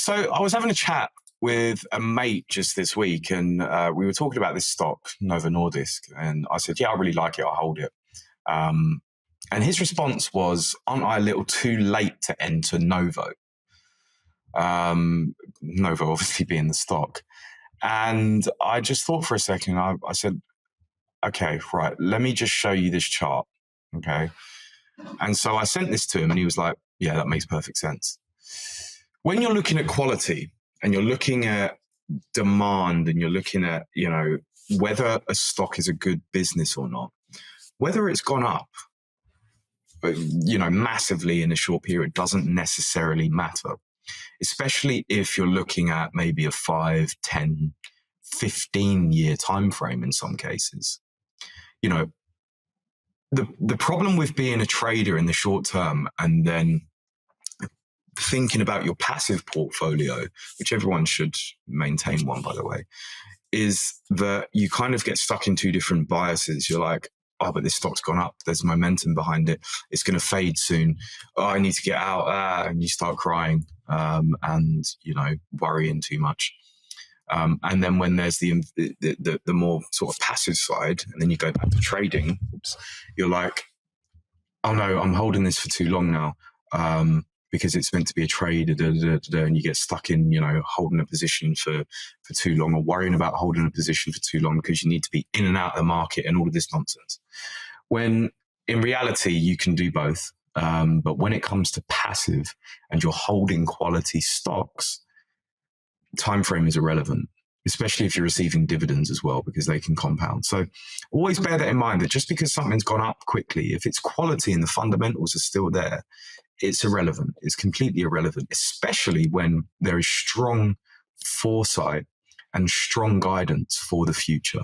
So I was having a chat with a mate just this week, and we were talking about this stock, Novo Nordisk, and I said, "Yeah, I really like it. I'll hold it." Um, and his response was, "Aren't I a little too late to enter Novo?" Novo obviously being the stock. And I just thought for a second. I said, "Okay, right. Let me just show you this chart." Okay. And so I sent this to him, and he was like, "Yeah, that makes perfect sense." When you're looking at quality and you're looking at demand and you're looking at, whether a stock is a good business or not, whether it's gone up, massively in a short period doesn't necessarily matter, especially if you're looking at maybe a 5, 10, 15-year time frame in some cases. The problem with being a trader in the short term and then thinking about your passive portfolio, which everyone should maintain one, by the way, is that you kind of get stuck in two different biases. You're like, "Oh, but this stock's gone up. There's momentum behind it. It's going to fade soon. Oh, I need to get out." And you start crying and, worrying too much. And then when there's the more sort of passive side, and then you go back to trading, you're like, "Oh no, I'm holding this for too long now. Because it's meant to be a trade," and you get stuck in, holding a position for too long, or worrying about holding a position for too long because you need to be in and out of the market and all of this nonsense. When in reality, you can do both. But when it comes to passive and you're holding quality stocks, time frame is irrelevant, especially if you're receiving dividends as well, because they can compound. So always bear that in mind, that just because something's gone up quickly, if it's quality and the fundamentals are still there, it's irrelevant. It's completely irrelevant, especially when there is strong foresight and strong guidance for the future.